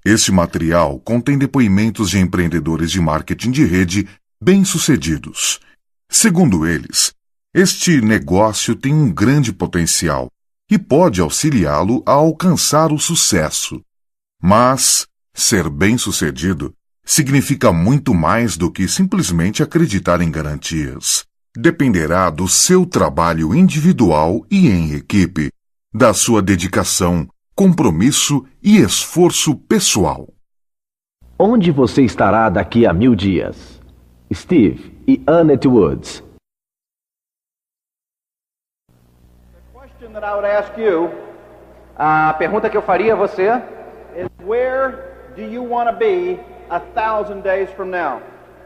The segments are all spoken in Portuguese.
Este material contém depoimentos de empreendedores de marketing de rede bem-sucedidos. Segundo eles, este negócio tem um grande potencial e pode auxiliá-lo a alcançar o sucesso. Mas ser bem-sucedido significa muito mais do que simplesmente acreditar em garantias. Dependerá do seu trabalho individual e em equipe, da sua dedicação, compromisso e esforço pessoal. Onde você estará daqui a 1000 dias? Steve e Annette Woods. A pergunta que eu faria a você is where do you want to be 1,000 days from now?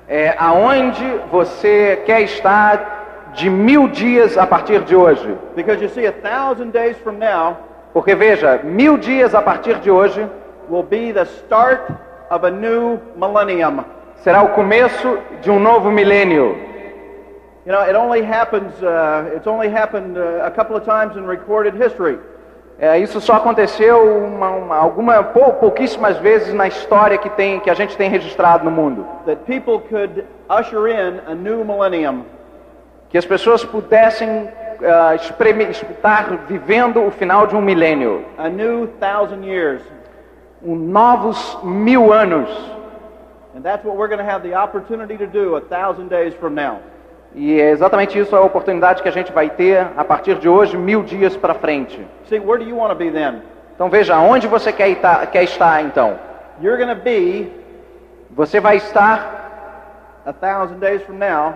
é aonde você quer estar de 1000 dias a partir de hoje. Because you see, 1,000 days from now Porque veja, 1000 dias a partir de hoje will be the start of a new millennium. será o começo de um novo milênio. You know, it's only happened a couple of times in recorded history. Isso só aconteceu pouquíssimas vezes na história que a gente tem registrado no mundo. That people could usher in a new millennium. Que as pessoas pudessem estar vivendo o final de um milênio. A new 1,000 years. Novos 1000 anos. And that's what we're going to have the opportunity to do 1,000 days from now. E é exatamente isso a oportunidade que a gente vai ter a partir de hoje, 1000 dias para frente. See, where do you want to be then? Então veja, onde você quer estar então? You're going to be Você vai estar 1,000 days from now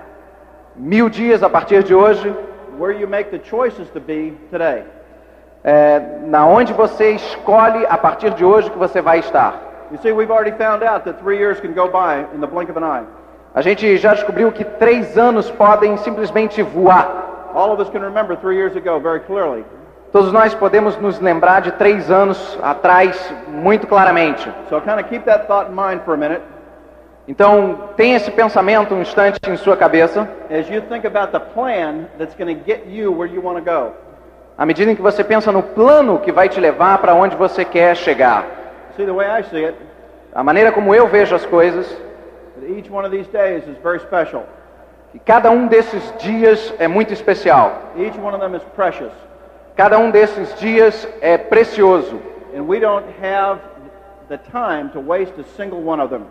1000 dias a partir de hoje, where you make the choices to be today. na onde você escolhe a partir de hoje que você vai estar. You see, we've already found out that 3 years can go by in the blink of an eye. A gente já descobriu que 3 anos podem simplesmente voar. All of us can remember 3 years ago very clearly. Todos nós podemos nos lembrar de 3 anos atrás muito claramente. So kind of keep that thought in mind for a minute. Então, tenha esse pensamento um instante em sua cabeça. As you think about the plan that's going to get you where you want to go. À medida em que você pensa no plano que vai te levar para onde você quer chegar. See, the way I see it, A maneira como eu vejo as coisas, that each one of these days is very special. que cada um desses dias é muito especial. Each one of them is precious. Cada um desses dias é precioso. And we don't have the time to waste a single one of them.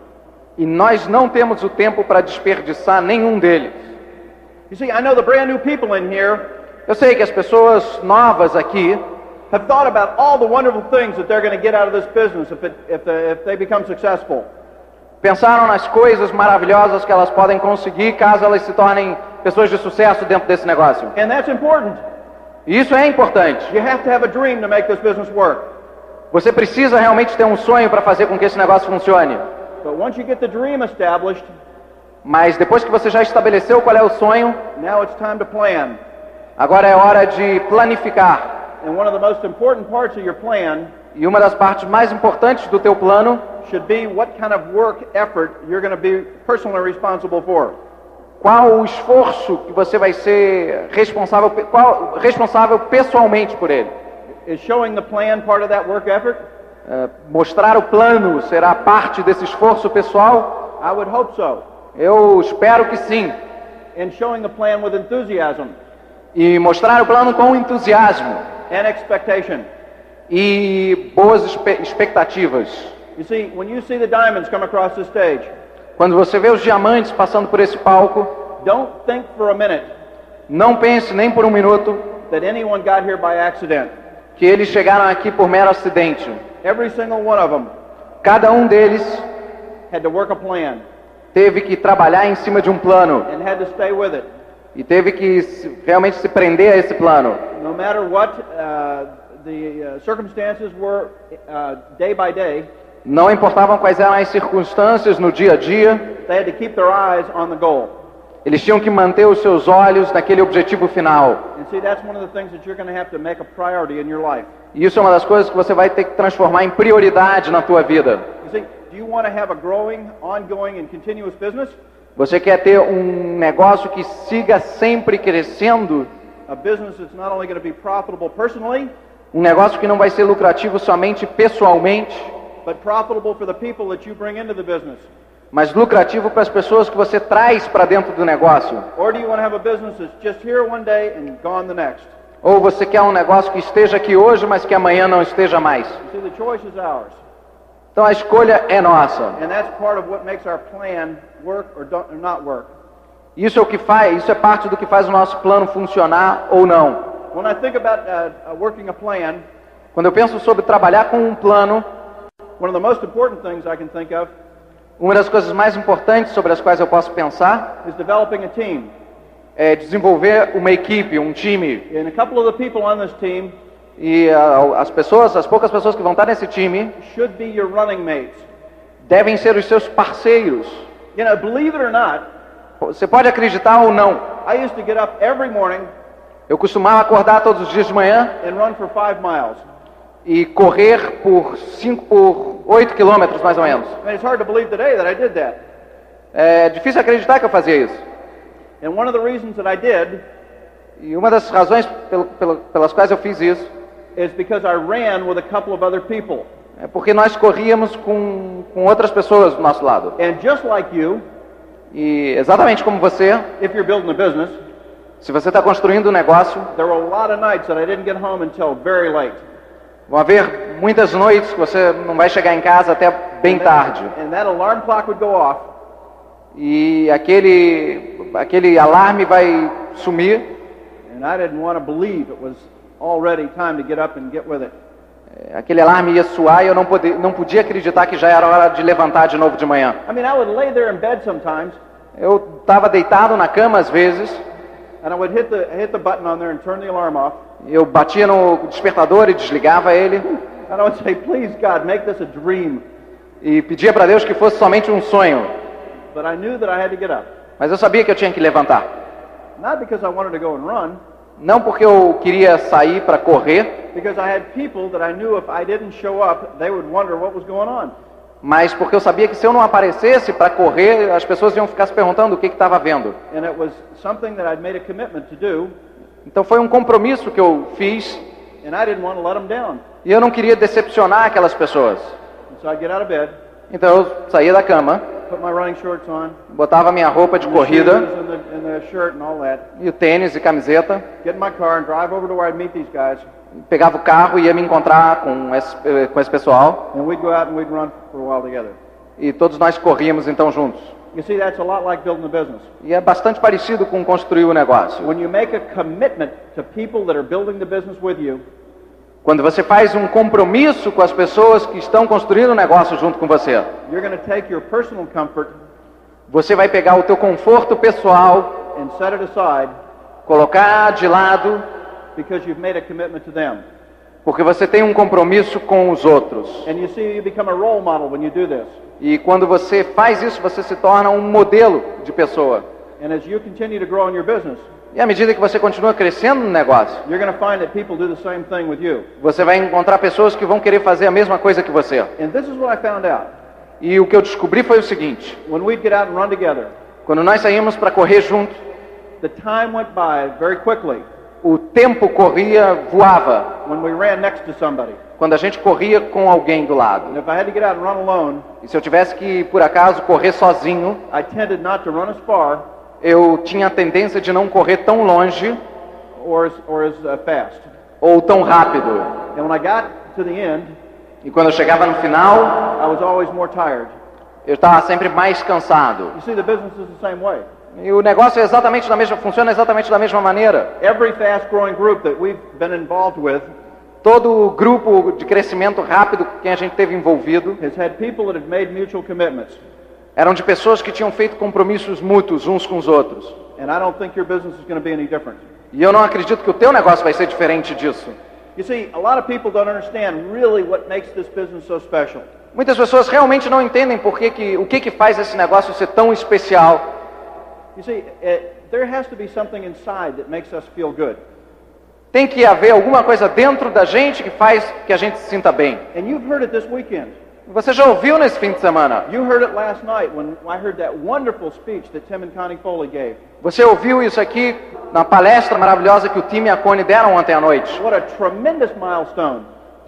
E nós não temos o tempo para desperdiçar nenhum deles. You see, I know the brand new people in here Eu sei que as pessoas novas aqui have thought about all the wonderful things that they're going to get out of this business if they become successful. pensaram nas coisas maravilhosas que elas podem conseguir caso elas se tornem pessoas de sucesso dentro desse negócio. And that's important. E isso é importante. You have to have a dream to make this business work. Você precisa realmente ter um sonho para fazer com que esse negócio funcione. But once you get the dream established, Mas depois que você já estabeleceu qual é o sonho, now it's time to plan. agora é hora de planificar. And one of the most important parts of your plan E uma das partes mais importantes do teu plano should be what kind of work effort you're going to be personally responsible for. qual o esforço que você vai ser responsável pessoalmente por ele. Is showing the plan part of that work effort? Mostrar o plano será parte desse esforço pessoal? I would hope so. Eu espero que sim. And showing the plan with enthusiasm E mostrar o plano com entusiasmo and expectation. e boas expectativas. You see, when you see the diamonds come across the stage, Quando você vê os diamantes passando por esse palco, don't think for a minute não pense nem por um minuto that anyone got here by accident. que eles chegaram aqui por mero acidente. Every single one of them Cada um deles had to work a plan teve que trabalhar em cima de um plano and had to stay with it. e teve que realmente se prender a esse plano. No matter what the circumstances were day by day, Não importavam quais eram as circunstâncias no dia a dia, they had to keep their eyes on the goal. eles tinham que manter os seus olhos naquele objetivo final. And see, that's one of the things that you're going to have to make a priority in your life. E isso é uma das coisas que você vai ter que transformar em prioridade na tua vida. You see, do you want to have a growing, ongoing, and continuous business? Você quer ter um negócio que siga sempre crescendo? A business that's not only going to be profitable personally, Um negócio que não vai ser lucrativo somente pessoalmente, but profitable for the people that you bring into the business? mas lucrativo para as pessoas que você traz para dentro do negócio? Or do you want to have a business that's just here one day and gone the next? Ou você quer um negócio que esteja aqui hoje, mas que amanhã não esteja mais? You see, the choice is ours. Então a escolha é nossa. And that's part of what makes our plan work or not work. Isso é o que faz, isso é parte do que faz o nosso plano funcionar ou não. When I think about working a plan, Quando eu penso sobre trabalhar com um plano, one of the most important things I can think of uma das coisas mais importantes sobre as quais eu posso pensar is developing a team. é desenvolver uma equipe, um time. And a couple of the people on this team E as poucas pessoas que vão estar nesse time should be your running mates. devem ser os seus parceiros. You know, believe it or not, Você pode acreditar ou não. I used to get up every morning Eu costumava acordar todos os dias de manhã and run for 5 miles. e correr por 8 quilômetros mais ou menos. I mean, it's hard to believe today that I did that. É difícil acreditar que eu fazia isso. And one of the reasons that I did E uma das razões pelas quais eu fiz isso is because I ran with a couple of other people. é porque nós corríamos com outras pessoas do nosso lado. And just like you, E exatamente como você, if you're building a business, se você está construindo um negócio, there were a lot of nights that I didn't get home until very late. vão haver muitas noites que você não vai chegar em casa até bem tarde. And that alarm clock would go off, E aquele alarme vai sumir. and I didn't want to believe it was already time to get up and get with it. Aquele alarme ia soar e eu não podia acreditar que já era hora de levantar de novo de manhã. I mean, I would lay there in bed sometimes, Eu estava deitado na cama às vezes, and I would hit the button on there and turn the alarm off. eu batia no despertador e desligava ele And I would say, please God, make this a dream. e pedia para Deus que fosse somente um sonho. But I knew that I had to get up. Mas eu sabia que eu tinha que levantar. Not because I wanted to go and run, Não porque eu queria sair para correr, because I had people that I knew if I didn't show up, they would wonder what was going on. mas porque eu sabia que se eu não aparecesse para correr, as pessoas iam ficar se perguntando o que estava vendo. And it was something that I'd made a commitment to do, Então foi um compromisso que eu fiz and I didn't want to let them down. e eu não queria decepcionar aquelas pessoas. And so I'd get out of bed, Então eu saía da cama, put my running shorts on, botava minha roupa de the corrida shoes and the shirt and all that, e o tênis e camiseta, get in my car and drive over to where I'd meet these guys, pegava o carro e ia me encontrar com esse pessoal and we'd go out and we'd run for a while together. e todos nós corríamos então juntos. You see, that's a lot like building a business. E é bastante parecido com construir o negócio. When you make a commitment to people that are building the business with you, Quando você faz um compromisso com as pessoas que estão construindo o negócio junto com você, you're going to take your personal comfort você vai pegar o teu conforto pessoal, and set it aside colocar de lado, because you've made a commitment to them. porque você tem um compromisso com os outros. And you see, you become a role model when you do this. E quando você faz isso, você se torna um modelo de pessoa. And as you continue to grow in your business, E à medida que você continua crescendo no negócio, you're going to find that people do the same thing with you. você vai encontrar pessoas que vão querer fazer a mesma coisa que você. And this is what I found out. E o que eu descobri foi o seguinte: When we'd get out and run together, quando nós saímos para correr juntos, the time went by very quickly o tempo corria, voava, when we ran next to somebody. quando a gente corria com alguém do lado. And if I had to get out and run alone, E se eu tivesse que, por acaso, correr sozinho, I tended not to run as far eu tinha a tendência de não correr tão longe or as fast. ou tão rápido. And when I got to the end, E quando eu chegava no final, I was always more tired. eu estava sempre mais cansado. You see, the business is the same way. E o negócio é exatamente funciona exatamente da mesma maneira. Every fast-growing group that we've been involved with Todo o grupo de crescimento rápido que a gente teve envolvido has had people that have made mutual commitments. eram de pessoas que tinham feito compromissos mútuos uns com os outros. And I don't think your business is going to be any different. E eu não acredito que o teu negócio vai ser diferente disso. You see, a lot of people don't understand really what makes this business so special. Muitas pessoas realmente não entendem o que faz esse negócio ser tão especial. You see, there has to be something inside that makes us feel good. Tem que haver alguma coisa dentro da gente que faz que a gente se sinta bem. And you've heard it this weekend. Você já ouviu nesse fim de semana? You heard it last night when I heard that wonderful speech that Tim and Connie Foley gave. Você ouviu isso aqui na palestra maravilhosa que o Tim e a Connie deram ontem à noite? What a tremendous milestone.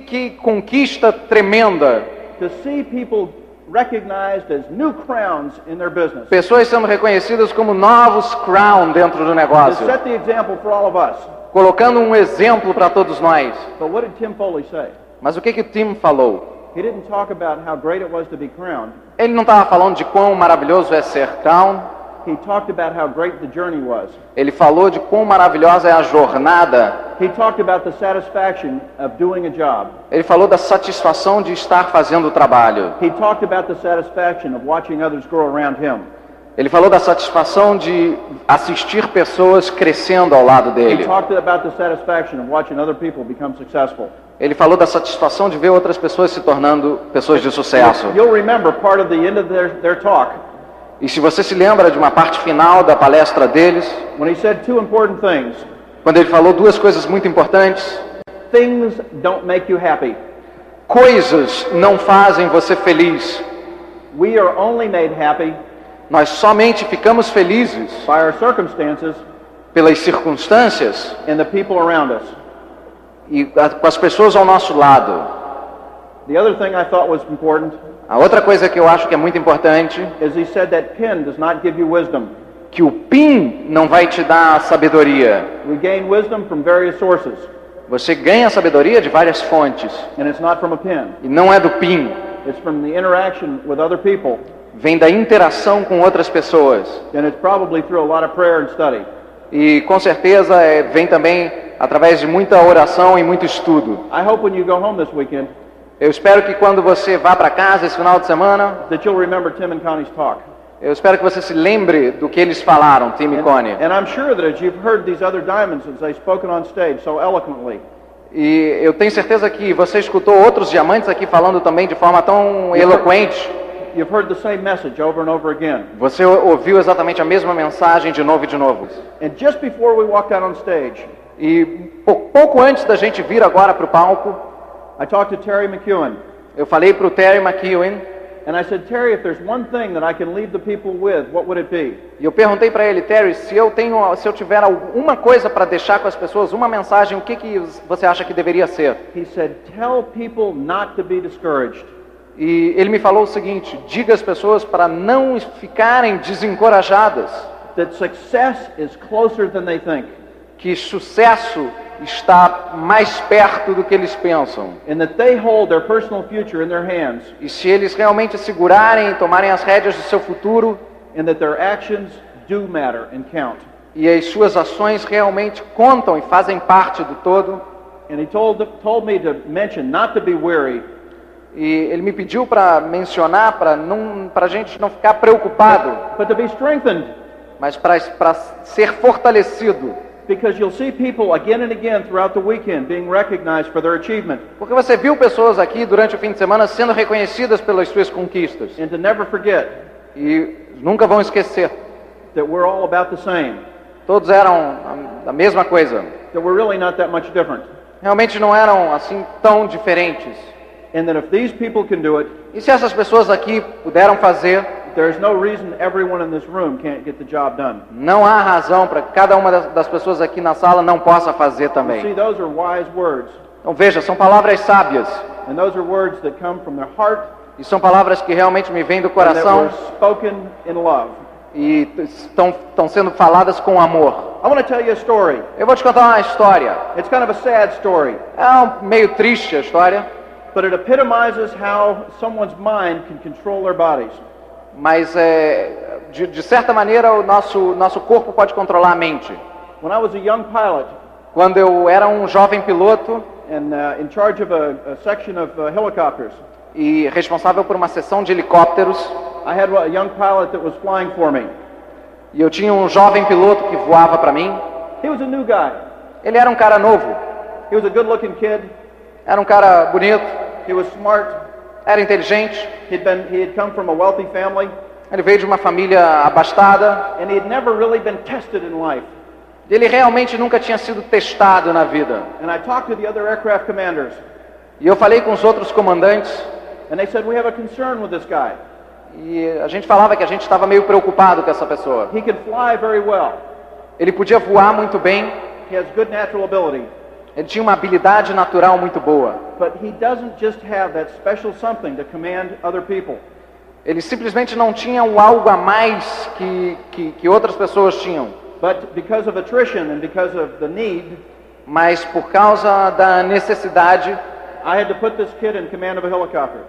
Que conquista tremenda. to see people recognized as new crowns in their business. Pessoas sendo reconhecidas como novos crown dentro do To negócio, set the example for all of us. colocando um exemplo para todos nós. But what did Tim Foley say? Mas o que o Tim falou? He didn't talk about how great it was to be crowned. Ele não estava falando de quão maravilhoso é ser crown. He talked about how great the journey was. Ele falou de quão maravilhosa é a jornada. He talked about the satisfaction of doing a job. Ele falou da satisfação de estar fazendo o trabalho. He talked about the satisfaction of watching others grow around him. Ele falou da satisfação de assistir pessoas crescendo ao lado He dele. talked about the satisfaction of watching other people become successful. Ele falou da satisfação de ver outras pessoas se tornando pessoas de sucesso. You'll remember part of the end of their talk E se você se lembra de uma parte final da palestra deles, when he said two important things. quando ele falou duas coisas muito importantes: Things don't make you happy. coisas não fazem você feliz. We are only made happy Nós somente ficamos felizes by our circumstances pelas circunstâncias and the people around us. e com as pessoas ao nosso lado. The other thing I thought was important A outra coisa que eu acho que é muito importante, is he said that pen does not give you wisdom. que o PIN não vai te dar sabedoria. We gain wisdom from various sources, Você ganha sabedoria de várias fontes. and it's not from a pen. E não é do PIN. It's from the interaction with other people, Vem da interação com outras pessoas. and it's probably through a lot of prayer and study. E com certeza vem também através de muita oração e muito estudo. I hope when you go home this weekend Eu espero que quando você vá para casa esse final de semana, that you'll remember Tim and Connie's talk. eu espero que você se lembre do que eles falaram, Tim e Connie. And I'm sure that as you've heard these other diamonds as they've spoken on stage so eloquently, E eu tenho certeza que você escutou outros diamantes aqui falando também de forma tão eloquente. you've heard the same message over and over again. Você ouviu exatamente a mesma mensagem de novo e de novo. And just before we walked out on stage, E pouco antes da gente vir agora para o palco, I talked to Terry McEwen, eu falei para o Terry McEwen, and I said, Terry, if there's one thing that I can leave the people with, what would it be? e eu perguntei para ele: Terry, se eu tiver alguma coisa para deixar com as pessoas, uma mensagem, o que você acha que deveria ser? He said, tell people not to be discouraged. E ele me falou o seguinte: diga às pessoas para não ficarem desencorajadas, That success is closer than they think, que sucesso está mais perto do que eles pensam. and that they hold their personal future in their hands, E se eles realmente segurarem e tomarem as rédeas do seu futuro, and that their actions do matter and count. e as suas ações realmente contam e fazem parte do todo. And he told me to mention not to be weary, E ele me pediu para mencionar, para a gente não ficar preocupado, but to be strengthened, mas para ser fortalecido. because you'll see people again and again throughout the weekend being recognized for their achievement, Porque você viu pessoas aqui durante o fim de semana sendo reconhecidas pelas suas conquistas. and to never forget E nunca vão esquecer. that we're all about the same, Todos eram a mesma coisa. that we're really not that much different, Realmente não eram assim tão diferentes. and that if these people can do it, E se essas pessoas aqui puderam fazer, there's no reason everyone in this room can't get the job done. não há razão para que cada uma das pessoas aqui na sala não possa fazer You see, também. those are wise words, Então veja, são palavras sábias. and those are words that come from their heart E são palavras que realmente me vêm do and that coração were spoken in love. e estão sendo faladas com amor. I want to tell you a story. Eu vou te contar uma história. It's kind of a sad story, Meio triste a história, but it epitomizes how someone's mind can control their bodies. mas de certa maneira o nosso corpo pode controlar a mente. When I was a young pilot Quando eu era um jovem piloto and in charge of a section of helicopters, e responsável por uma seção de helicópteros, I had a young pilot that was flying for me. e eu tinha um jovem piloto que voava para mim. He was a new guy. Ele era um cara novo, He was a good-looking kid. era um cara bonito, He was smart. era inteligente, He had come from a wealthy family, ele veio de uma família abastada, and he had never really been tested in life. ele realmente nunca tinha sido testado na vida. And I talked to the other aircraft commanders, E eu falei com os outros comandantes, and they said, we have a concern with this guy. e a gente falava que a gente estava meio preocupado com essa pessoa. He can fly very well. Ele podia voar muito bem, He has good natural ability, Ele tinha uma habilidade natural muito boa. But he doesn't just have that special something to command other people. Ele simplesmente não tinha um algo a mais que outras pessoas tinham. But because of attrition and because of the need, Mas por causa da necessidade, I had to put this kid in command of a helicopter.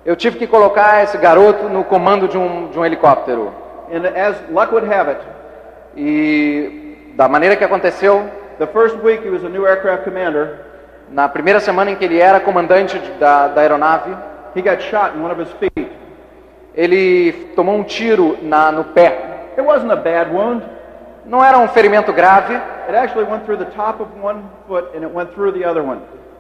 eu tive que colocar esse garoto no comando de um helicóptero. And as luck would have it, E da maneira que aconteceu, the first week he was a new aircraft commander, na primeira semana em que ele era comandante da aeronave, he got shot in one of his feet. ele tomou um tiro no pé. It wasn't a bad wound. Não era um ferimento grave. It actually went through the top of one foot and it went through the other one.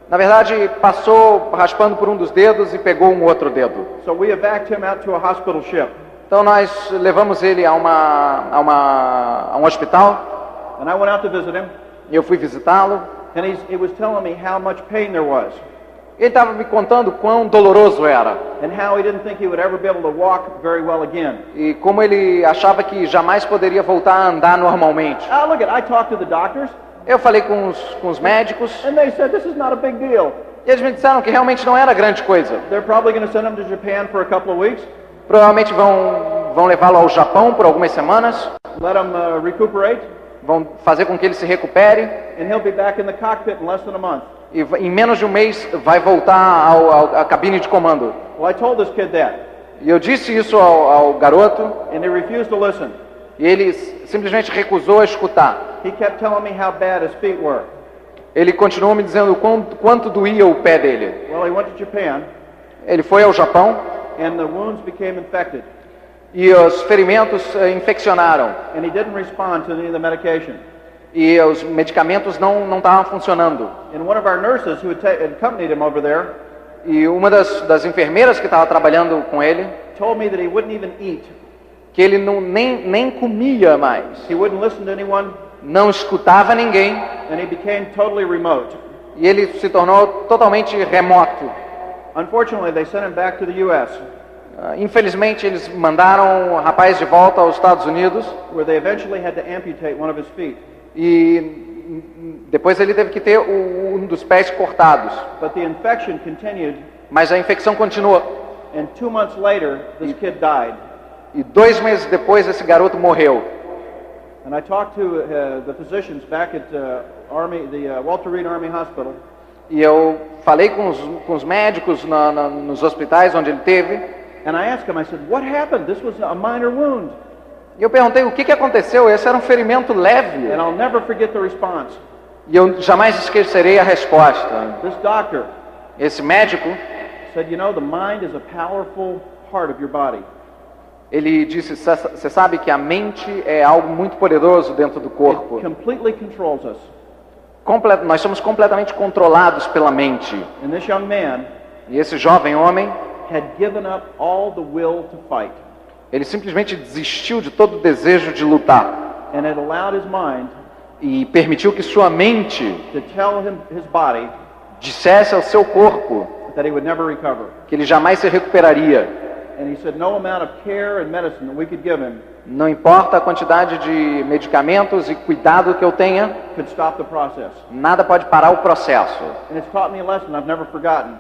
Na verdade, passou raspando por um dos dedos e pegou um outro dedo. So we evacuated him out to a hospital ship. Então nós levamos ele a um hospital. And I went out to visit him. E eu fui visitá-lo. And he was telling me how much pain there was. Ele estava me contando quão doloroso era. And how he didn't think he would ever be able to walk very well again. E como ele achava que jamais poderia voltar a andar normalmente. Look I talked to the doctors. Eu falei com os médicos. And they said this is not a big deal. E eles me disseram que realmente não era grande coisa. They're probably going to send him to Japan for a couple of weeks. Provavelmente vão levá-lo ao Japão por algumas semanas. Let him recuperate. Vão fazer com que ele se recupere. And he'll be back in the cockpit in less than a month. E em menos de um mês vai voltar à cabine de comando. Well, I told this kid that. E eu disse isso ao garoto. And he refused to listen. E ele simplesmente recusou a escutar. He kept telling me how bad his feet were. Ele continuou me dizendo quanto doía o pé dele. Well, he went to Japan. Ele foi ao Japão. And the wounds became infected. E os ferimentos infeccionaram. And he didn't respond to any of the medication. E os medicamentos não estavam funcionando. And one of our nurses who had accompanied him over there, E uma das enfermeiras que estava trabalhando com ele, told me that he wouldn't even eat. que ele nem comia mais. He wouldn't listen to anyone. Não escutava ninguém. And he became totally remote. E ele se tornou totalmente remoto. Unfortunately, they sent him back to the U.S., Infelizmente, eles mandaram o rapaz de volta aos Estados Unidos. where they eventually had to amputate one of his feet. E depois ele teve que ter um dos pés cortados. But the infection continued, Mas a infecção continuou. and 2 months later, this kid died. E 2 meses depois esse garoto morreu. And I talked to the physicians back at the Walter Reed Army Hospital, E eu falei com os médicos nos hospitais onde ele teve. and I asked him, I said, what happened? This was a minor wound. E eu perguntei o que aconteceu. Esse era um ferimento leve. And I'll never forget the response. E eu jamais esquecerei a resposta. This doctor Esse médico, said, you know, the mind is a powerful part of your body. ele disse, você sabe que a mente é algo muito poderoso dentro do corpo. It completely controls us. Nós somos completamente controlados pela mente. And this young man E esse jovem homem, had given up all the will to fight. ele simplesmente desistiu de todo o desejo de lutar. And it allowed his mind E permitiu que sua mente to tell his body dissesse ao seu corpo that he would never recover. que ele jamais se recuperaria. And he said no amount of care and medicine that we could give him Não importa a quantidade de medicamentos e cuidado que eu tenha, could stop the process. nada pode parar o processo. And it's taught me a lesson I've never forgotten.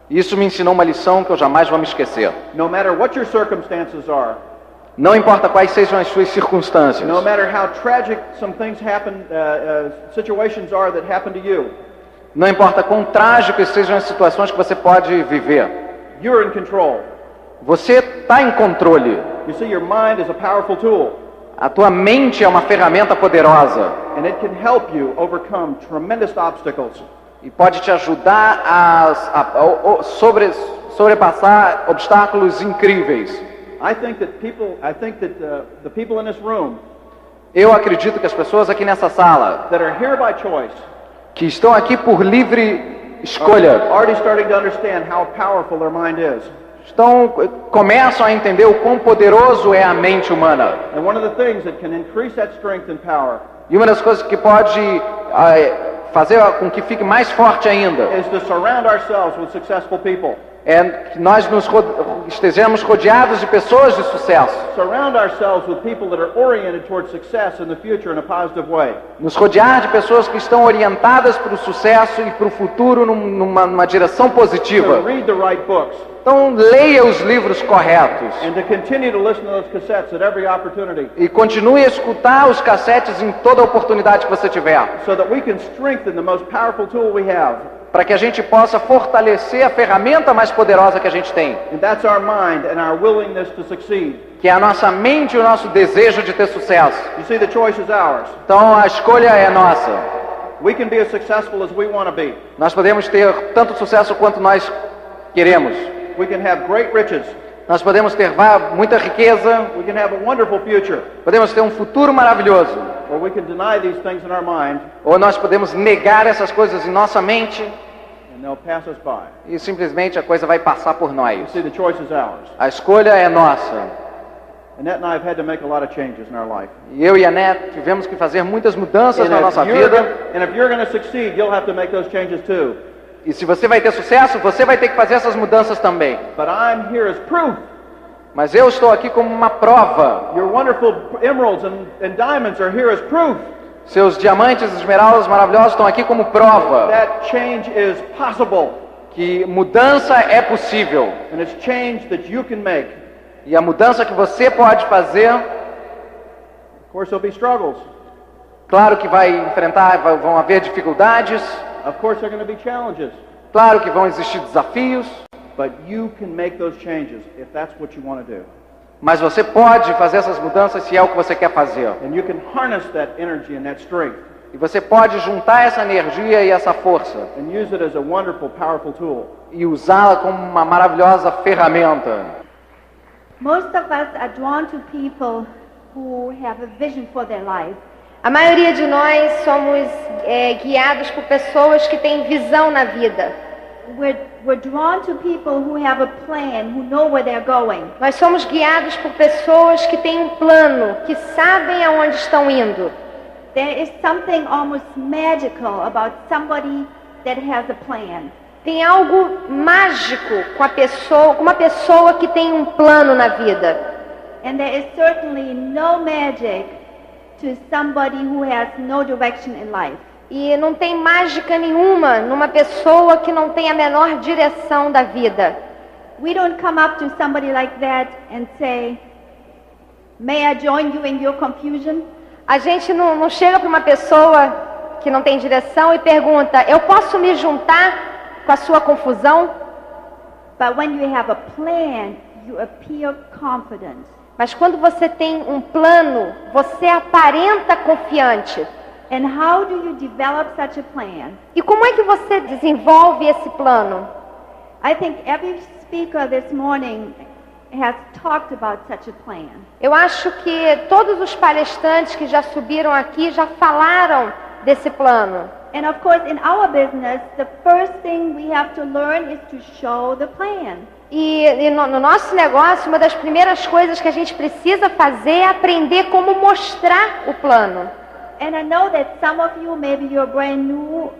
Isso me ensinou uma lição que eu jamais vou me esquecer. No matter what your circumstances are, Não importa quais sejam as suas circunstâncias, no matter how tragic some things happen, situations are that happen to you, não importa quão trágicas sejam as situações que você pode viver, you're in control. você está em controle. You see, your mind is a powerful tool, A tua mente é uma ferramenta poderosa and it can help you overcome tremendous obstacles. e pode te ajudar a sobrepassar obstáculos incríveis. I think that the people in this room Eu acredito que as pessoas aqui nessa sala, that are here by choice, que estão aqui por livre escolha, already starting to understand how powerful their mind is. começam a entender o quão poderoso é a mente humana. And one of the things that can increase that strength and power E uma das coisas que pode fazer com que fique mais forte ainda is to surround ourselves with successful people. é que nós estejamos rodeados de pessoas de sucesso. Surround ourselves with people that are oriented towards success in the future in a positive way. Nos rodear de pessoas que estão orientadas para o sucesso e para o futuro numa direção positiva. To read the right books. Então leia os livros corretos. And to continue to listen to those cassettes at every opportunity. E continue a escutar os cassetes em toda oportunidade que você tiver. So that we can strengthen the most powerful tool we have. Para que a gente possa fortalecer a ferramenta mais poderosa que a gente tem. And that's our mind and our willingness to succeed. Que é a nossa mente e o nosso desejo de ter sucesso. You see, the choice is ours. Então a escolha é nossa. We can be as successful as we want to be. Nós podemos ter tanto sucesso quanto nós queremos. We can have great riches. Nós podemos ter muita riqueza. We can have a wonderful future. Podemos ter um futuro maravilhoso. Or we can deny these things in our mind. Ou nós podemos negar essas coisas em nossa mente. And they'll pass us by. E simplesmente a coisa vai passar por nós. You see, the choice is ours. A escolha é nossa. Annette and I have had to make a lot of changes in our life. E eu e a Annette tivemos que fazer muitas mudanças na nossa vida. And if you're going to succeed, you'll have to make those changes too. E se você vai ter sucesso, você vai ter que fazer essas mudanças também. But I'm here as proof. Mas eu estou aqui como uma prova. Your wonderful emeralds and diamonds are here as proof. Seus diamantes e esmeraldas maravilhosos estão aqui como prova. That change is possible. Que mudança é possível. And it's change that you can make. E a mudança que você pode fazer. Of course, there'll be struggles. Claro que vão haver dificuldades. Of course, there are going to be challenges. Claro que vão existir desafios. But you can make those changes if that's what you want to do. Mas você pode fazer essas mudanças se é o que você quer fazer. And you can harness that energy and that strength. E você pode juntar essa energia e essa força. And use it as a wonderful, powerful tool. E usá-la como uma maravilhosa ferramenta. Most of us are drawn to people who have a vision for their life. A maioria de nós somos guiados por pessoas que têm visão na vida. We're drawn to people who have a plan, who know where they're going. Nós somos guiados por pessoas que têm um plano, que sabem aonde estão indo. There is something almost magical about somebody that has a plan. Tem algo mágico com uma pessoa que tem um plano na vida. And there is certainly no magic to somebody who has no direction in life. E não tem mágica nenhuma numa pessoa que não tem a menor direção da vida. We don't come up to somebody like that and say, "May I join you in your confusion?" A gente não chega para uma pessoa que não tem direção e pergunta, eu posso me juntar com a sua confusão? But when you have a plan, you appear confident. Mas quando você tem um plano, você aparenta confiante. And how do you develop such a plan? E como é que você desenvolve esse plano? I think every speaker this morning has talked about such a plan. Eu acho que todos os palestrantes que já subiram aqui já falaram desse plano. And of course, in our business, the first thing we have to learn is to show the plan. E no nosso negócio, uma das primeiras coisas que a gente precisa fazer é aprender como mostrar o plano. And I know that some of you, maybe you're brand new,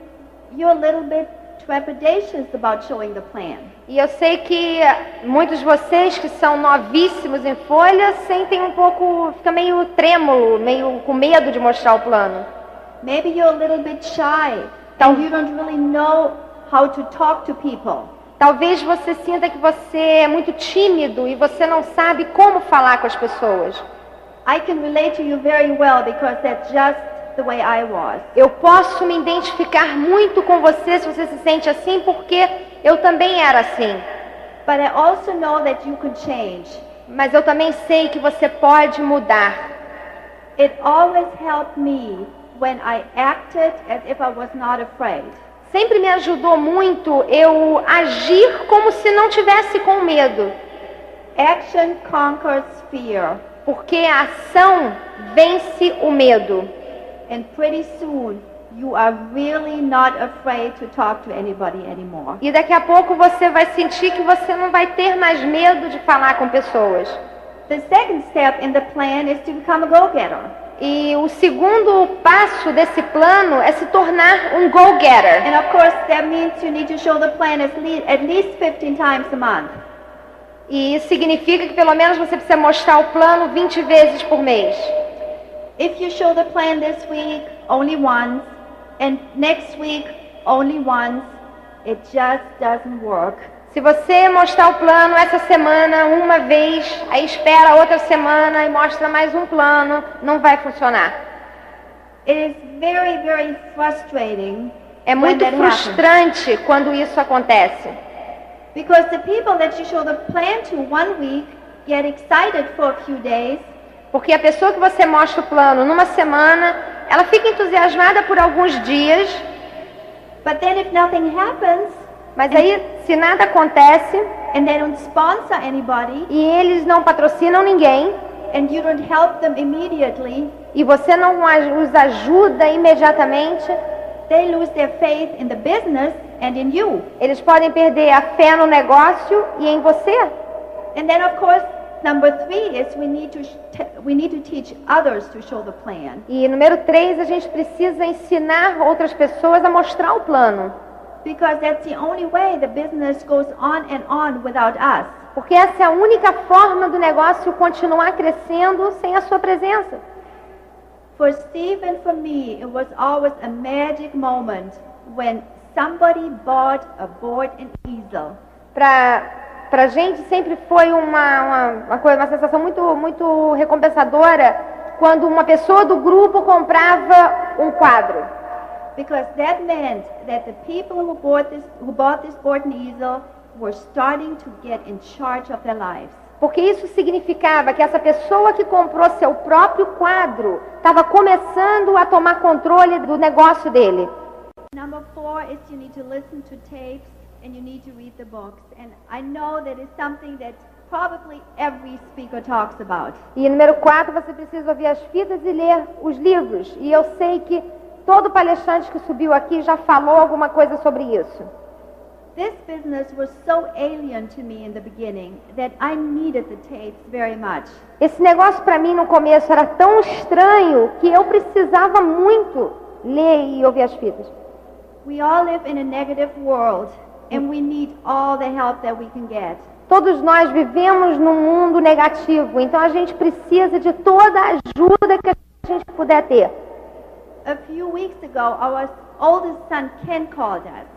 you're a little bit trepidatious about showing the plan. E eu sei que muitos de vocês que são novíssimos em folha sentem um pouco, fica meio trêmulo, meio com medo de mostrar o plano. Maybe you're a little bit shy and you don't really know how to talk to people. Talvez você sinta que você é muito tímido e você não sabe como falar com as pessoas. I can relate to you very well because that's just the way I was. Eu posso me identificar muito com você se você se sente assim, porque eu também era assim. But I also know that you can change. Mas eu também sei que você pode mudar. It always helped me when I acted as if I was not afraid. Sempre me ajudou muito eu agir como se não tivesse com medo. Action conquers fear. Porque a ação vence o medo. And pretty soon you are really not afraid to talk to anybody anymore. E daqui a pouco você vai sentir que você não vai ter mais medo de falar com pessoas. The second step in the plan is to become a go-getter. E o segundo passo desse plano é se tornar um go-getter. And of course, that means you need to show the plan at least 15 times a month. E isso significa que pelo menos você precisa mostrar o plano 20 vezes por mês. If you show the plan this week only once, and next week only once, it just doesn't work. Se você mostrar o plano essa semana uma vez, aí espera outra semana e mostra mais um plano, não vai funcionar. It is very, very frustrating. É muito when that happens. frustrante quando isso acontece. Because the people that you show the plan to one week get excited for a few days, Porque a pessoa que você mostra o plano numa semana, ela fica entusiasmada por alguns dias, but then if nothing happens, mas aí se nada acontece and they don't sponsor anybody, e eles não patrocinam ninguém, and you don't help them immediately, e você não os ajuda imediatamente, they lose their faith in the business and in you. eles podem perder a fé no negócio e em você. And then of course, number 3 is we need to teach others to show the plan. E número 3, a gente precisa ensinar outras pessoas a mostrar o plano. Because that's the only way the business goes on without us. Porque essa é a única forma do negócio continuar crescendo sem a sua presença. For Steve and for me, it was always a magic moment when somebody bought a board and easel. Pra gente sempre foi uma sensação muito recompensadora quando uma pessoa do grupo comprava um quadro. Because that meant that the people who bought this board and easel were starting to get in charge of their lives. Porque isso significava que essa pessoa que comprou seu próprio quadro estava começando a tomar controle do negócio dele. Number 4 is you need to listen to tapes and you need to read the books. And I know that is something that probably every speaker talks about. E número 4, você precisa ouvir as fitas e ler os livros. E eu sei que todo palestrante que subiu aqui já falou alguma coisa sobre isso. This business was so alien to me in the beginning that I needed the tapes very much. Esse negócio para mim no começo era tão estranho que eu precisava muito ler e ouvir as fitas. We all live in a negative world and we need all the help that we can get. Todos nós vivemos num mundo negativo, então a gente precisa de toda a ajuda que a gente puder ter. A few weeks ago, our oldest son Ken called us.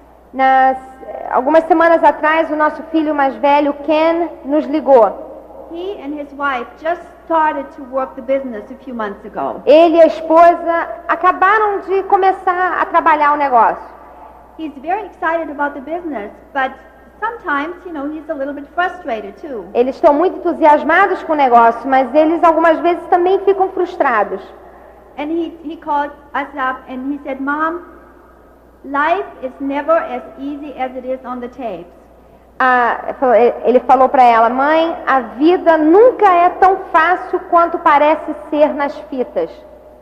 Algumas semanas atrás, o nosso filho mais velho, Ken, nos ligou. He and his wife just started to work the business a few months ago. Ele e a esposa acabaram de começar a trabalhar o negócio. He's very excited about the business, but sometimes, he's a little bit frustrated too. Eles estão muito entusiasmados com o negócio, mas eles algumas vezes também ficam frustrados. And he called us up and he said, Mom, life is never as easy as it is on the tapes. Ele falou para ela, mãe, a vida nunca é tão fácil quanto parece ser nas fitas.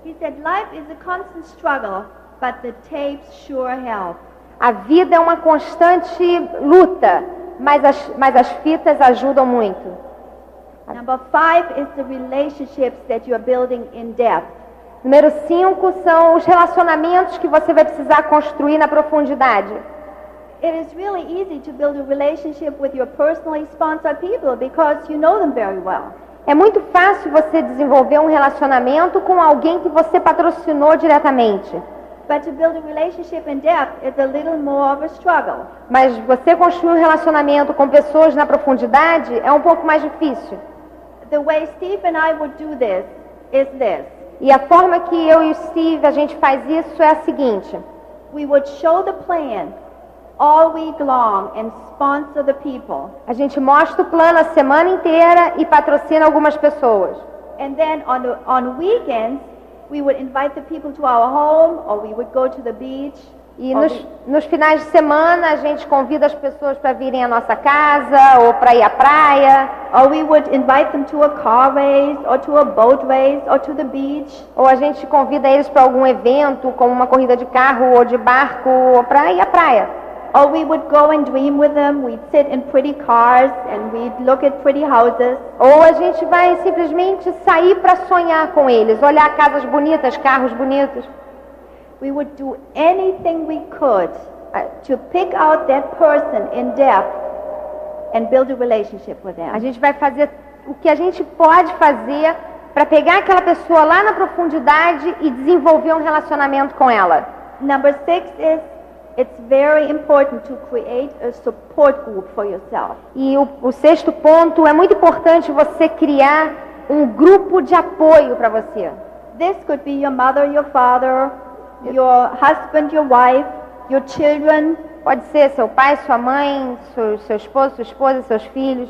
He said, life is a constant struggle, but the tapes sure help. A vida é uma constante luta, mas as fitas ajudam muito. Number 5 is the relationships that you are building in depth. Número 5 são os relacionamentos que você vai precisar construir na profundidade. It is really easy to build a relationship with your personally sponsored people because you know them very well. É muito fácil você desenvolver um relacionamento com alguém que você patrocinou diretamente. But to build a relationship in depth is a little more of a struggle. Mas você construir um relacionamento com pessoas na profundidade é um pouco mais difícil. The way Steve and I would do this is this. E a forma que eu e o Steve a gente faz isso é a seguinte. We would show the plan all week long and sponsor the people. A gente mostra o plano a semana inteira e patrocina algumas pessoas. And then on weekends, we would invite the people to our home or we would go to the beach. E nos finais de semana a gente convida as pessoas para virem à nossa casa ou para ir à praia. Or we would invite them to a car race or to a boat race or to the beach. Ou a gente convida eles para algum evento, como uma corrida de carro ou de barco, ou para ir à praia. Or we would go and dream with them, we'd sit in pretty cars and we'd look at pretty houses. Ou a gente vai simplesmente sair para sonhar com eles, olhar casas bonitas, carros bonitos. We would do anything we could to pick out that person in depth and build a relationship with them. A gente vai fazer o que a gente pode fazer para pegar aquela pessoa lá na profundidade e desenvolver um relacionamento com ela. Number 6 is it's very important to create a support group for yourself. E o sexto ponto, é muito importante você criar um grupo de apoio para você. This could be your mother, your father, your husband, your wife, your children. Pode ser seu pai, sua mãe, seu esposo, sua esposa, seus filhos.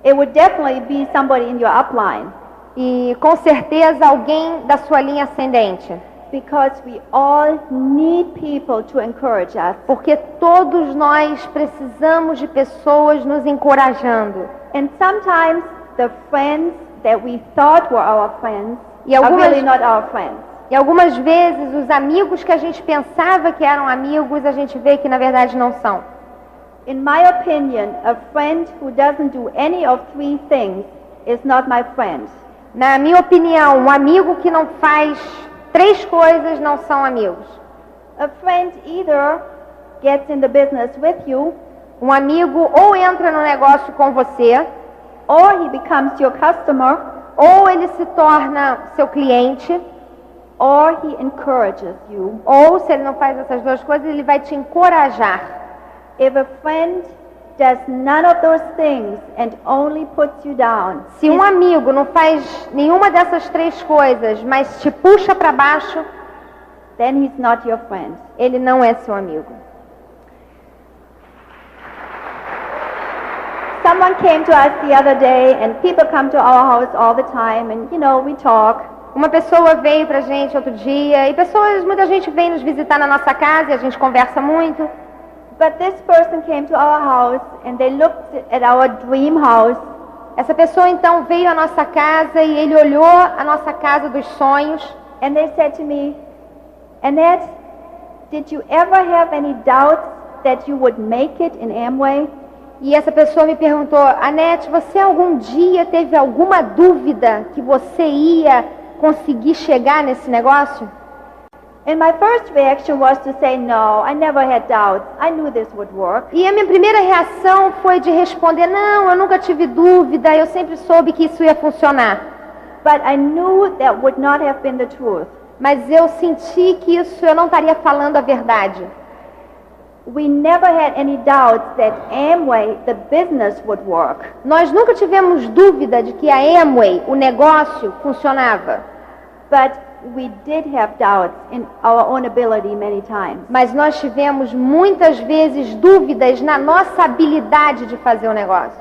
It would definitely be somebody in your upline. E com certeza alguém da sua linha ascendente. Because we all need people to encourage us. Porque todos nós precisamos de pessoas nos encorajando. And sometimes the friends that we thought were our friends are really not our friends. E algumas vezes os amigos que a gente pensava que eram amigos, a gente vê que na verdade não são. In my opinion, a friend who doesn't do any of 3 things is not my friend. Na minha opinião, um amigo que não faz 3 coisas não são amigos. A friend either gets in the business with you, um amigo ou entra no negócio com você, or he becomes your customer, ou ele se torna seu cliente, or he encourages you. Ou se ele não faz essas 2 coisas, ele vai te encorajar. If a friend does none of those things and only puts you down, se um amigo não faz nenhuma dessas 3 coisas, mas te puxa para baixo, then he's not your friend. Ele não é seu amigo. Someone came to us the other day, and people come to our house all the time, and we talk. Uma pessoa veio pra gente outro dia, e muita gente vem nos visitar na nossa casa, e a gente conversa muito. But this person came to our house and they looked at our dream house. Essa pessoa então veio à nossa casa e ele olhou a nossa casa dos sonhos. And they said to me, Annette, did you ever have any doubts that you would make it in Amway? E essa pessoa me perguntou, Annette, você algum dia teve alguma dúvida que você ia conseguir chegar nesse negócio? And my first reaction was to say, no, I never had doubts. I knew this would work. E a minha primeira reação foi de responder, não, eu nunca tive dúvida, eu sempre soube que isso ia funcionar. But I knew that would not have been the truth. Mas eu senti que eu não estaria falando a verdade. We never had any doubts that Amway, the business, would work. Nós nunca tivemos dúvida de que a Amway, o negócio, funcionava. But we did have doubts in our own ability many times. Mas nós tivemos muitas vezes dúvidas na nossa habilidade de fazer o negócio.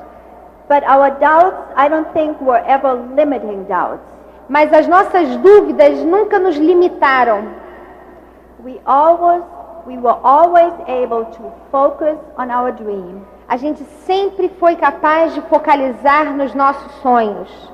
But our doubts, I don't think, were ever limiting doubts. Mas as nossas dúvidas nunca nos limitaram. We were always able to focus on our dream. A gente sempre foi capaz de focalizar nos nossos sonhos.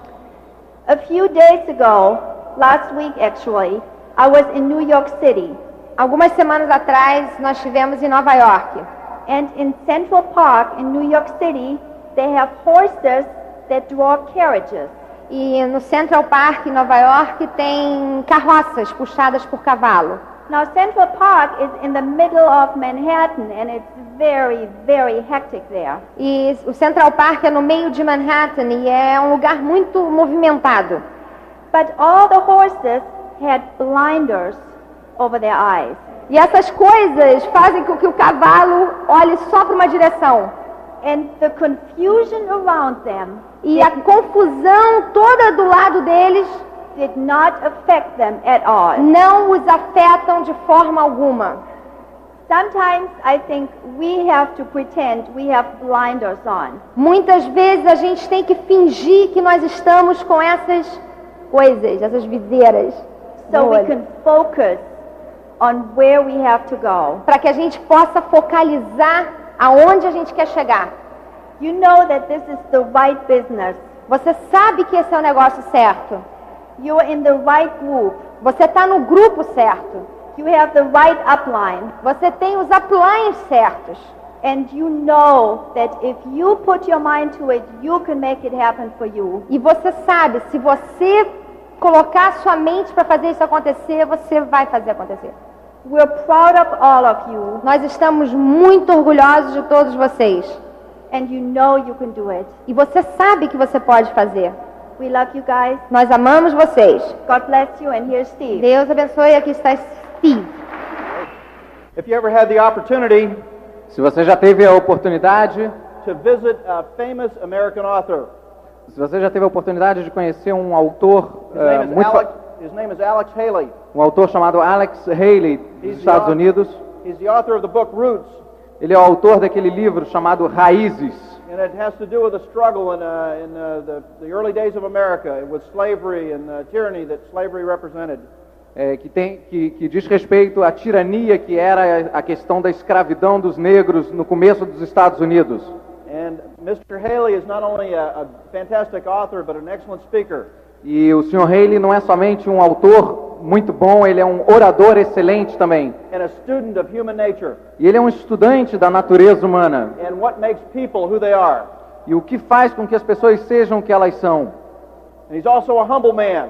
A few days ago, last week actually, I was in New York City. Algumas semanas atrás nós estivemos em Nova York. And in Central Park in New York City, they have horses that draw carriages. E no Central Park em Nova York tem carroças puxadas por cavalo. Now Central Park is in the middle of Manhattan and it's very, very hectic there. E o Central Park é no meio de Manhattan e é um lugar muito movimentado. But all the horses had blinders over their eyes. E essas coisas fazem com que o cavalo olhe só para uma direção. And the confusion around them, e a confusão toda do lado deles, did not affect them at all. Não os afetam de forma alguma. Sometimes I think we have to pretend we have blinders on. Muitas vezes a gente tem que fingir que nós estamos com essas coisas, essas viseiras. So we can focus on where we have to go. Para que a gente possa focalizar aonde a gente quer chegar. You know that this is the right business. Você sabe que esse é o negócio certo. You're in the right group. Você está no grupo certo. You have the right upline. Você tem os uplines certos. And you know that if you put your mind to it, you can make it happen for you. E você sabe, se você colocar sua mente para fazer isso acontecer, você vai fazer acontecer. We're proud of all of you. Nós estamos muito orgulhosos de todos vocês. And you know you can do it. E você sabe que você pode fazer. We love you guys. Nós amamos vocês. God bless you, and here's Steve. Deus abençoe. Aqui está Steve. If you ever had the opportunity Se você já teve a oportunidade, to visit a famous American author, se você já teve a oportunidade de conhecer um autor his name is Alex Haley. um autor chamado Alex Haley dos Estados Unidos, He's the author of the book Roots, ele é o autor daquele livro chamado Raízes. and it has to do with the struggle in the early days of America with slavery and tyranny that slavery represented. Que diz respeito à tirania que era a questão da escravidão dos negros no começo dos Estados Unidos. And Mr. Haley is not only a fantastic author, but an excellent speaker. E o Sr. Haley não é somente um autor muito bom, ele é um orador excelente também. And a student of human nature. E ele é um estudante da natureza humana. And what makes people who they are. E o que faz com que as pessoas sejam o que elas são. And he's also a humble man.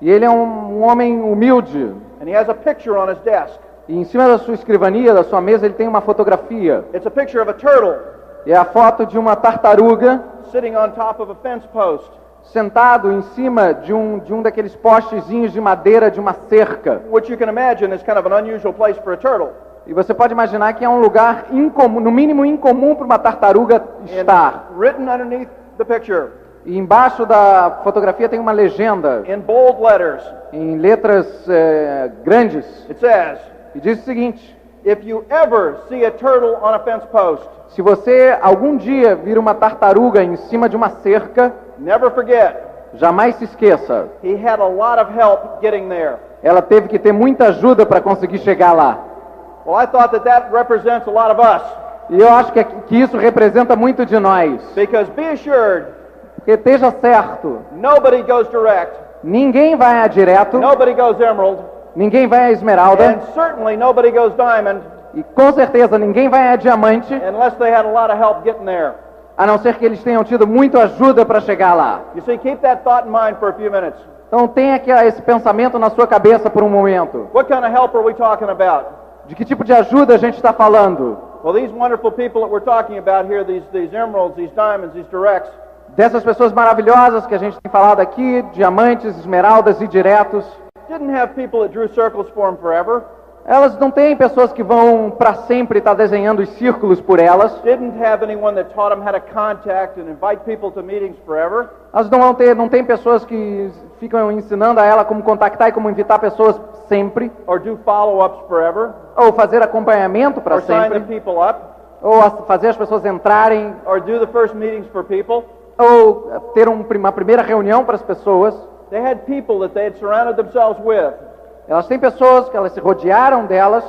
E ele é um homem humilde. And he has a picture on his desk. E em cima da sua escrivania, da sua mesa, ele tem uma fotografia. It's a picture of a turtle. E é a foto de uma tartaruga Sitting on top of a fence post. sentado em cima de um daqueles postezinhos de madeira de uma cerca. Which you can imagine is kind of an unusual place for a turtle. E você pode imaginar que é um lugar incomum, no mínimo incomum para uma tartaruga estar. And written underneath the picture, E embaixo da fotografia tem uma legenda in bold letters, em letras grandes. it says, E diz o seguinte: if you ever see a turtle on a fence post, se você algum dia vir uma tartaruga em cima de uma cerca, never forget, jamais se esqueça. he had a lot of help getting there. Ela teve que ter muita ajuda para conseguir chegar lá. Well, I thought that represents a lot of us. E eu acho que isso representa muito de nós. Because be assured, Porque esteja certo, nobody goes direct, ninguém vai a direto, nobody goes emerald, ninguém vai a esmeralda, and certainly nobody goes diamond e com certeza ninguém vai a diamante, unless they had a lot of help getting there. a não ser que eles tenham tido muita ajuda para chegar lá. You see, keep that thought in mind for a few minutes. Então tenha esse pensamento na sua cabeça por um momento. What kind of help are we talking about? De que tipo de ajuda a gente está falando? Well, these wonderful people that we're talking about here, these emeralds, these diamonds, these directs, Dessas pessoas maravilhosas que a gente tem falado aqui, diamantes, esmeraldas e diretos, didn't have people that drew circles for them forever. elas não têm pessoas que vão para sempre estar desenhando os círculos por elas. Didn't have anyone that taught them how to contact and invite people to meetings forever. Elas não têm pessoas que ficam ensinando a ela como contactar e como invitar pessoas sempre, Or do follow-ups forever. ou fazer acompanhamento para Or sign the sempre, people up. ou fazer as pessoas entrarem, Or do the first meetings for people. ou ter uma primeira reunião para as pessoas. They had people that they had surrounded themselves with Elas têm pessoas que elas se rodearam delas,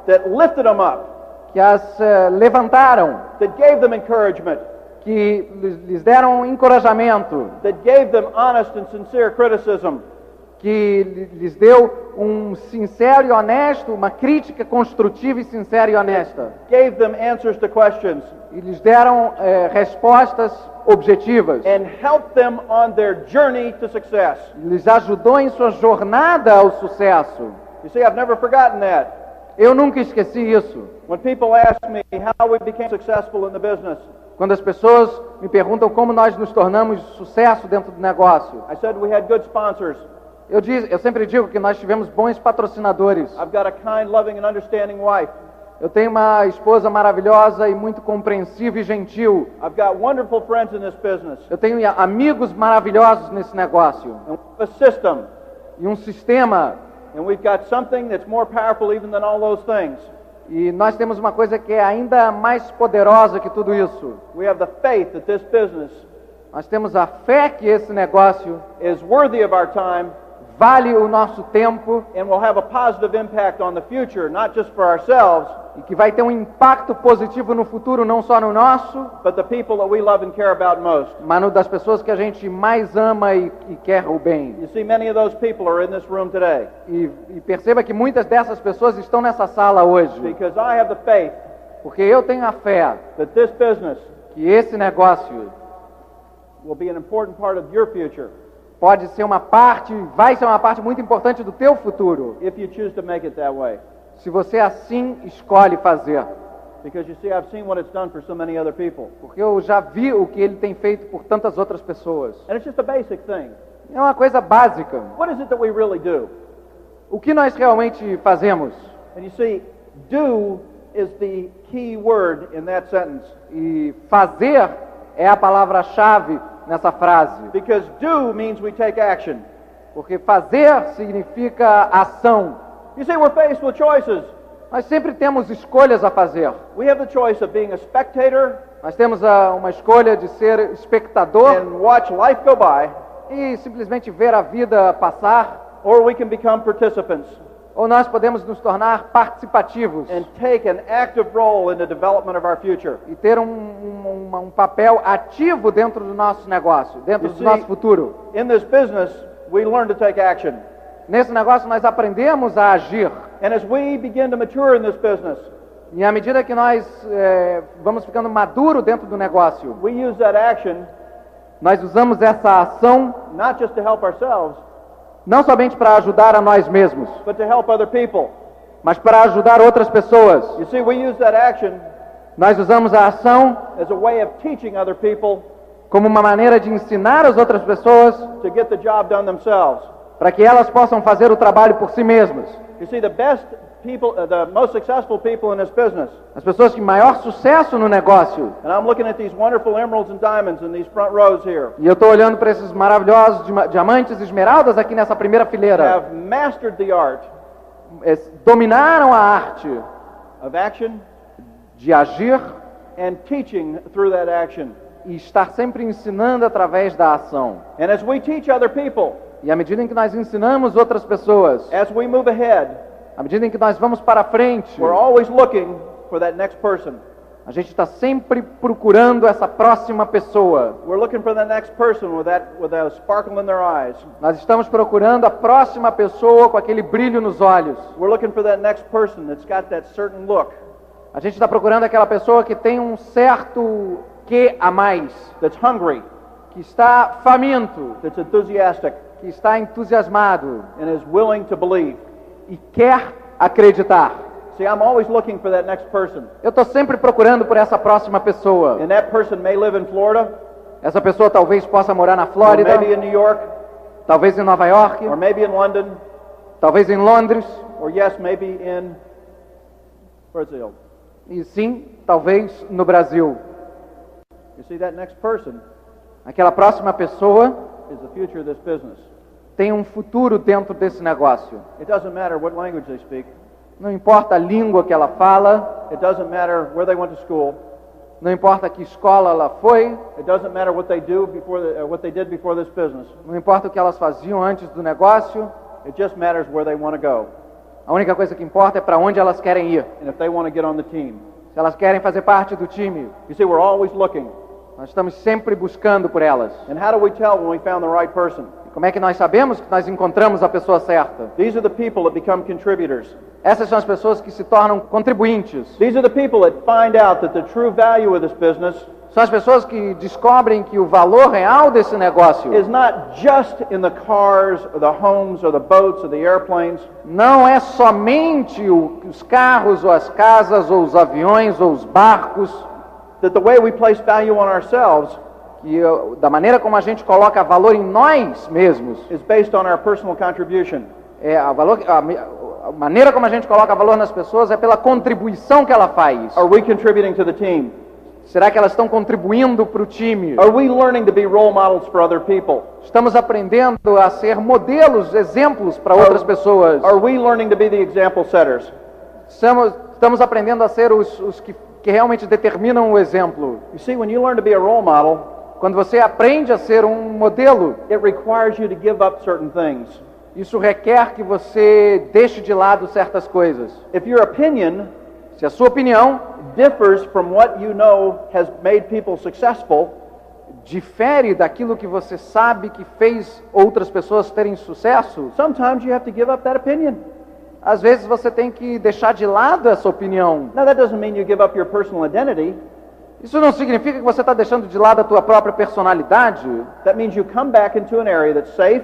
that lifted them up, que as levantaram, that gave them encouragement, que lhes deram encorajamento, that gave them honest and sincere criticism, que lhes deu um sincero e honesto, uma crítica construtiva e sincera e honesta, gave them answers to questions, e lhes deram respostas objetivas, and helped them on their journey to success. lhes ajudou em sua jornada ao sucesso. You see, I've never forgotten that. Eu nunca esqueci isso. When people ask me how we became successful in the business, Quando as pessoas me perguntam como nós nos tornamos sucesso dentro do negócio, I said we had good sponsors. eu sempre digo que nós tivemos bons patrocinadores. I've got a kind, loving, and understanding wife. Eu tenho uma esposa maravilhosa e muito compreensiva e gentil. I've got wonderful friends in this business. Eu tenho amigos maravilhosos nesse negócio. And we have a system. E um sistema. And we've got something that's more powerful even than all those things. E nós temos uma coisa que é ainda mais poderosa que tudo isso. We have the faith that this business Nós temos a fé que esse negócio is worthy of our time vale o nosso tempo and will have a positive impact on the future, not just for ourselves, e que vai ter um impacto positivo no futuro, não só no nosso, but the people that we love and care about most. mas no das pessoas que a gente mais ama e quer o bem. You see, many of those people are in this room today E perceba que muitas dessas pessoas estão nessa sala hoje, because I have the faith porque eu tenho a fé that this business que esse negócio will be an important part of your future pode ser uma parte, vai ser uma parte muito importante do teu futuro, if you choose to make it that way. se você assim escolhe fazer. Because you see, I've seen what it's done for so many other people. Porque eu já vi o que ele tem feito por tantas outras pessoas. And it's just a basic thing. É uma coisa básica. What is it that we really do? O que nós realmente fazemos? And you see, do is the key word in that sentence. E fazer é a palavra-chave nessa frase. Because do means we take action. Porque fazer significa ação. You see, we're faced with choices. Nós sempre temos escolhas a fazer. We have the choice of being a spectator Nós temos uma escolha de ser espectador and watch life go by, e simplesmente ver a vida passar, or we can become participants ou nós podemos nos tornar participativos and take an active role in the development of our future. e ter um papel ativo dentro do nosso negócio, dentro You do see, nosso futuro. In this business, we learn to take action. Nesse negócio nós aprendemos a agir. And as we begin to mature in this business, E à medida que nós vamos ficando maduro dentro do negócio, we use that action nós usamos essa ação not just to help ourselves, não somente para ajudar a nós mesmos, but to help other people. mas para ajudar outras pessoas. You see, we use that action Nós usamos a ação as a way of teaching other people como uma maneira de ensinar as outras pessoas to get the job done themselves. para que elas possam fazer o trabalho por si mesmas. You see, the best people, the most successful people in this business, As pessoas que maior sucesso no negócio, and I'm looking at these wonderful emeralds and diamonds in these front rows here, e eu estou olhando para esses maravilhosos diamantes e esmeraldas aqui nessa primeira fileira, have mastered the art dominaram a arte of action de agir and teaching through that action. e estar sempre ensinando através da ação. And as we teach other people, E à medida em que nós ensinamos outras pessoas, as we move ahead, à medida em que nós vamos para frente, we're always looking for that next person. a gente está sempre procurando essa próxima pessoa. We're looking for the next person with a sparkle in their eyes. Nós estamos procurando a próxima pessoa com aquele brilho nos olhos. We're looking for that next person that's got that certain look, A gente está procurando aquela pessoa que tem um certo quê a mais, that's hungry, que está faminto, that's enthusiastic, que está entusiasmado and is willing to believe. e quer acreditar. See, I'm always looking for that next person. Eu estou sempre procurando por essa próxima pessoa. And that person may live in Florida, Essa pessoa talvez possa morar na or Flórida, maybe in New York, talvez em Nova York, or maybe in London, talvez em Londres, or yes, maybe in Brazil. e sim, talvez no Brasil. You see, that next person Aquela próxima pessoa is the future of this business. tem um futuro dentro desse negócio. It doesn't matter what language they speak. Não importa a língua que ela fala, It doesn't matter where they went to school. não importa que escola ela foi, It doesn't matter what they do what they did before this business. não importa o que elas faziam antes do negócio, It just matters where they want to go a única coisa que importa é para onde elas querem ir. and if they want to get on the team. Se elas querem fazer parte do time, You see, we're always looking. nós estamos sempre buscando por elas. And how do we tell when we found the right person? E como é que nós sabemos que nós encontramos a pessoa certa? These are the people that become contributors. Essas são as pessoas que se tornam contribuintes. These are the people that find out that the true value of this business São as pessoas que descobrem que o valor real desse negócio is not just in the cars or the homes or the boats or the airplanes. não é somente os carros ou as casas ou os aviões ou os barcos, That the way we place value on ourselves que da maneira como a gente coloca valor em nós mesmos, is based on our personal contribution. a maneira como a gente coloca valor nas pessoas é pela contribuição que ela faz. Are we contributing to the team? Será que elas estão contribuindo para o time? Are we learning to be role models for other people? Estamos aprendendo a ser modelos, exemplos para outras pessoas? Are we learning to be the example setters? Estamos aprendendo a ser os que realmente determinam o exemplo. You see, when you learn to be a role model, Quando você aprende a ser um modelo, it requires you to give up certain things. isso requer que você deixe de lado certas coisas. If your opinion Se a sua opinião differs from what you know has made people successful, difere daquilo que você sabe que fez outras pessoas terem sucesso, sometimes you have to give up that opinion. às vezes você tem que deixar de lado essa opinião. Now that doesn't mean you give up your personal identity. Isso não significa que você está deixando de lado a tua própria personalidade. That means you come back into an area that's safe,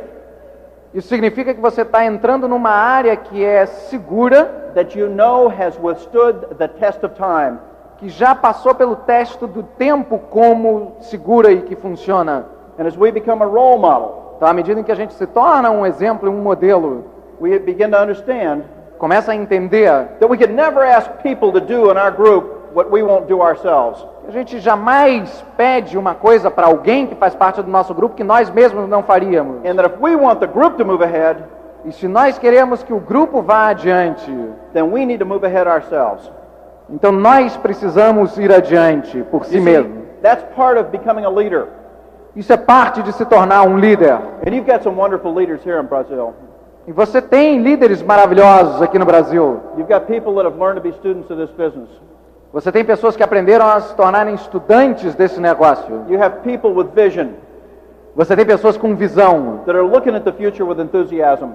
Isso significa que você está entrando numa área que é segura, that you know has withstood the test of time. que já passou pelo teste do tempo como segura e que funciona. And as we become a role model, Então, à medida em que a gente se torna um exemplo e um modelo, we begin to understand começa a entender that we can never ask people to do in our group what we won't do ourselves. que a gente jamais pede uma coisa para alguém que faz parte do nosso grupo que nós mesmos não faríamos. And that if we want the group to move ahead, E se nós queremos que o grupo vá adiante, then we need to move ahead ourselves. então nós precisamos ir adiante por si You see, mesmo. that's part of becoming a leader. Isso é parte de se tornar um líder. And you've got some wonderful leaders here in Brazil. E você tem líderes maravilhosos aqui no Brasil. You've got people that have learned to be students of this business. Você tem pessoas que aprenderam a se tornarem estudantes desse negócio. You have people with vision Você tem pessoas com visão, that are looking at the future with enthusiasm,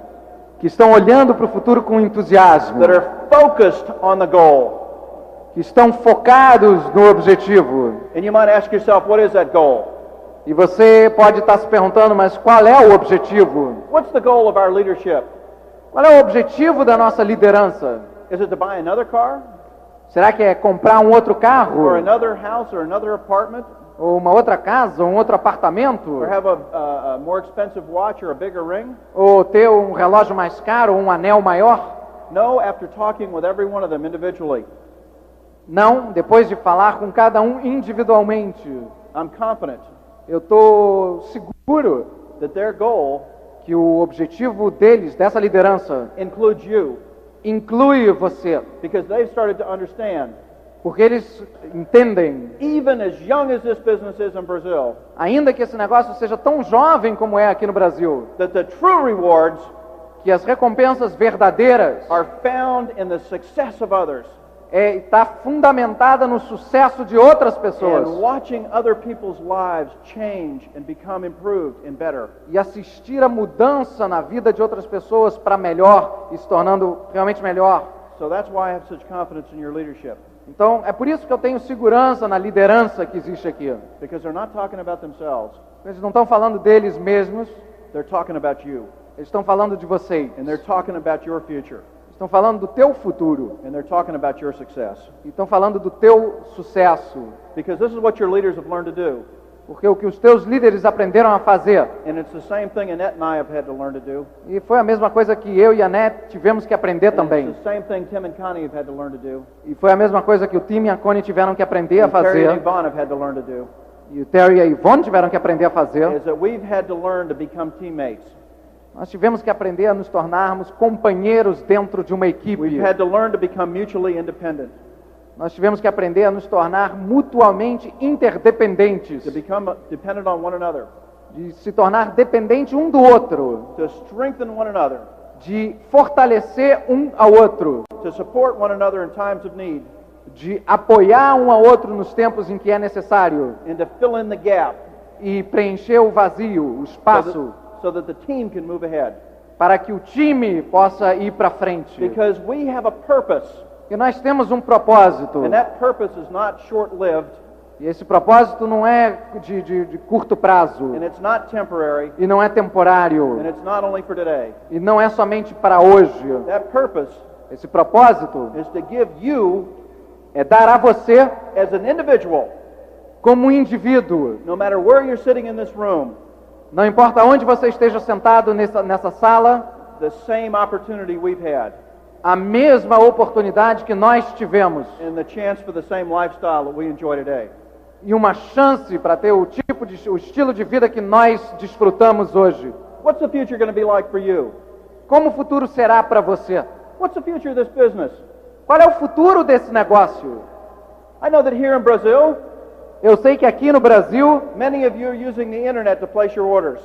que estão olhando para o futuro com entusiasmo, that are focused on the goal. que estão focados no objetivo. And you might ask yourself, what is that goal? E você pode estar se perguntando, mas qual é o objetivo? What's the goal of our leadership? Qual é o objetivo da nossa liderança? Is it to buy another car? Será que é comprar um outro carro? Or another house or another apartment? Ou uma outra casa? Ou um outro apartamento? Or have a more expensive watch or a bigger ring? Ou ter um relógio mais caro? Ou um anel maior? No, after talking with every one of them individually, Não, depois de falar com cada um individualmente. I'm confident Eu estou seguro that their goal que o objetivo deles, dessa liderança, includes you, inclui você. because they've started to understand, Porque eles entendem, even as young as this business is in Brazil, ainda que esse negócio seja tão jovem como é aqui no Brasil, that the true rewards que as recompensas verdadeiras are found in the success of others está fundamentada no sucesso de outras pessoas. and watching other people's lives change and become improved and better. E assistir a mudança na vida de outras pessoas para melhor e se tornando realmente melhor. So that's why I have such confidence in your leadership, Então, é por isso que eu tenho segurança na liderança que existe aqui. because they're not talking about themselves, Eles não estão falando deles mesmos, they're talking about you, eles estão falando de vocês. and they're talking about your future, Estão falando do teu futuro. and they're talking about your success. E estão falando do teu sucesso. Because this is what your leaders have learned to do, Porque o que os teus líderes aprenderam a fazer. and it's the same thing Annette and I have had to learn to do. E foi a mesma coisa que eu e a Net tivemos que aprender And também. it's the same thing Tim and Connie have had to learn to do. E foi a mesma coisa que o Tim e a Connie tiveram que aprender a And Terry and fazer. Yvonne have had to learn to do. E o Terry e a Yvonne tiveram que aprender a fazer. Is that we've had to learn to become teammates. Nós tivemos que aprender a nos tornarmos companheiros dentro de uma equipe. We've had to learn to become mutually independent, Nós tivemos que aprender a nos tornar mutuamente interdependentes. to become dependent on one another, De se tornar dependente um do outro. to strengthen one another, De fortalecer um ao outro. to support one another in times of need, De apoiar um ao outro nos tempos em que é necessário. and to fill in the gap E preencher o vazio, o espaço, so that the team can move ahead. para que o time possa ir para frente. Because we have a purpose, E nós temos um propósito. and that purpose is not short-lived, E esse propósito não é de curto prazo. and it's not temporary, E não é temporário. and it's not only for today. E não é somente para hoje. That purpose Esse propósito is to give you, é dar a você, as an individual, como um indivíduo, no matter where you're sitting in this room, não importa onde você esteja sentado nessa sala, the same opportunity we've had, a mesma oportunidade que nós tivemos. and the chance for the same lifestyle that we enjoy today. E uma chance para ter o estilo de vida que nós desfrutamos hoje. What's the future going to be like for you? Como o futuro será para você? What's the future of this business? Qual é o futuro desse negócio? I know that here in Brazil, Eu sei que aqui no Brasil, many of you are using the internet to place your orders.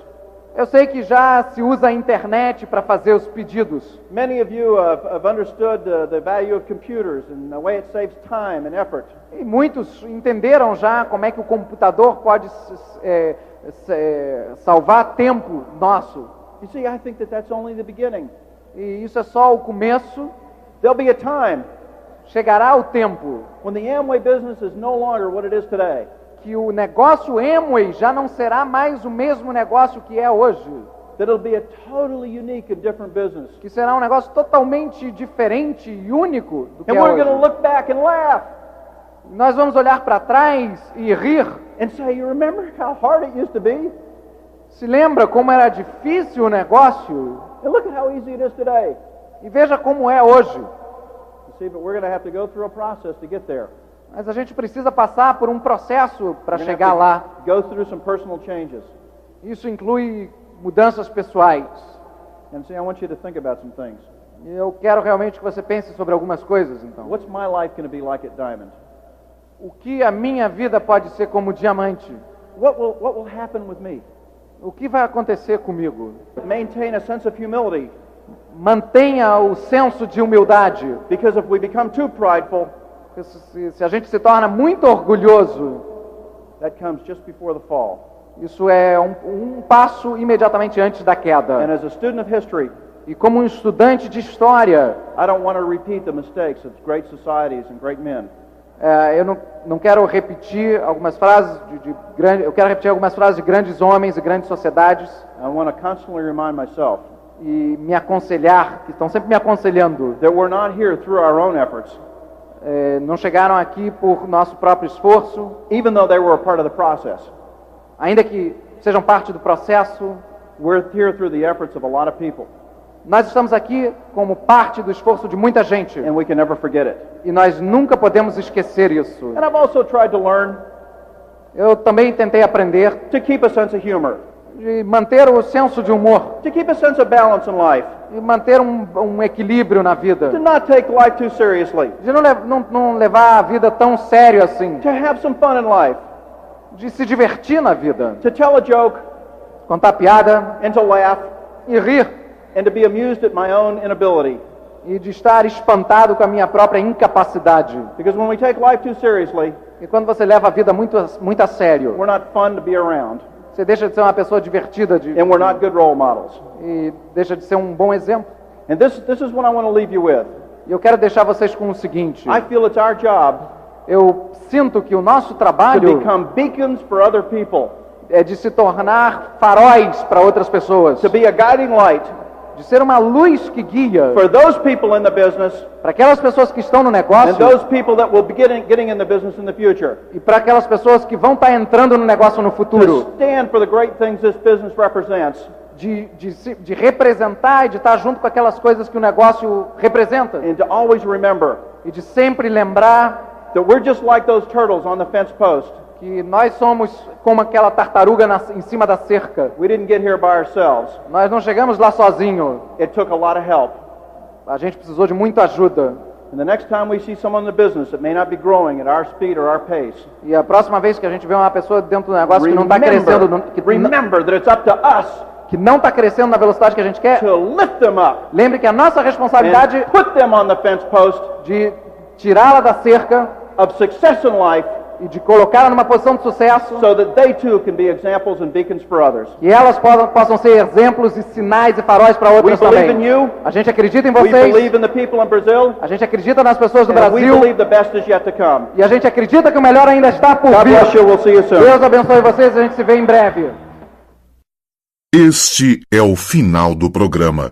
Eu sei que já se usa a internet para fazer os pedidos. Many of you have understood the value of computers and the way it saves time and effort. E muitos entenderam já como é que o computador pode salvar tempo nosso. You see, I think that that's only the beginning. E isso é só o começo. There'll be a time Chegará o tempo when the Amway business is no longer what it is today. que o negócio Amway já não será mais o mesmo negócio que é hoje. That it'll be a totally unique and different business. Que será um negócio totalmente diferente e único do que And é we're going to hoje. look back and laugh Nós vamos olhar para trás e rir. and say, you remember how hard it used to be? Se lembra como era difícil o negócio? And look at how easy it is today. E veja como é hoje. You see, but we're going to have to go through a process to get there. Mas a gente precisa passar por um processo para We're gonna chegar have lá. to go through some personal changes. Isso inclui mudanças pessoais. And see, I want you to think about some things. E eu quero realmente que você pense sobre algumas coisas, então. What's my life going to be like at Diamond? O que a minha vida pode ser como diamante? What will happen with me? O que vai acontecer comigo? Maintain a sense of humility, Mantenha o senso de humildade. because if we become too prideful, Porque se a gente se torna muito orgulhoso, that comes just before the fall. isso é um passo imediatamente antes da And queda. as a student of history, E como um estudante de história, I don't want to repeat the mistakes of great societies and great men. eu não quero repetir algumas frases eu quero repetir algumas frases de grandes homens e grandes sociedades I want to constantly remind myself e me aconselhar, que estão sempre me aconselhando. that we're not here through our own efforts, Não chegaram aqui por nosso próprio esforço, even though they were a part of the process. ainda que sejam parte do processo. We're here through the efforts of a lot of people, Nós estamos aqui como parte do esforço de muita gente and we can never forget it. e nós nunca podemos esquecer isso. And I've also tried to learn Eu também tentei aprender to keep a sense of humor, de manter o senso de humor to keep a sense of balance in life, e manter um equilíbrio na vida, to not take life too seriously, de não levar a vida tão sério assim, to have some fun in life, de se divertir na vida, to tell a joke contar piada and to laugh, e rir, and to be amused at my own inability. e de estar espantado com a minha própria incapacidade. Because when we take life too seriously, E quando você leva a vida muito a sério, we're not fun to be around, você deixa de ser uma pessoa divertida and we're not good role models. e deixa de ser um bom exemplo. And this is what I want to leave you with. E eu quero deixar vocês com o seguinte: I feel it's our job eu sinto que o nosso to trabalho become beacons for other people, é de se tornar faróis para outras pessoas, to be a guiding light de ser uma luz que guia for those people in the business para aquelas pessoas que estão no and negócio those people that will be getting in the business in the future. e para aquelas pessoas que vão estar entrando no negócio no To futuro, stand for the great things this business represents, de representar e de estar junto com aquelas coisas que o negócio representa and to always remember e de sempre lembrar that we're just like those turtles on the fence post. que nós somos como aquela tartaruga em cima da cerca. We didn't get here by ourselves. Nós não chegamos lá sozinho. It took a lot of help. A gente precisou de muita ajuda. And the next time we see someone in the business that may not be growing at our speed or our pace, E a próxima vez que a gente vê uma pessoa dentro do negócio que não está crescendo, remember that it's up to us que não está crescendo na velocidade que a gente quer, to lift them up lembre que a nossa responsabilidade and put them on the fence post de tirá-la da cerca of success in life e de colocá-la numa posição de sucesso, so that they too can be examples and beacons for others. e elas possam ser exemplos e sinais e faróis para We outras believe in também. you. A gente acredita em We believe vocês, in the people in Brazil. a gente acredita nas pessoas do And we Brasil, believe the best is yet to come. e a gente acredita que o melhor ainda está por God vir. bless you. We'll see you soon. Deus abençoe vocês, a gente se vê em breve. Este é o final do programa.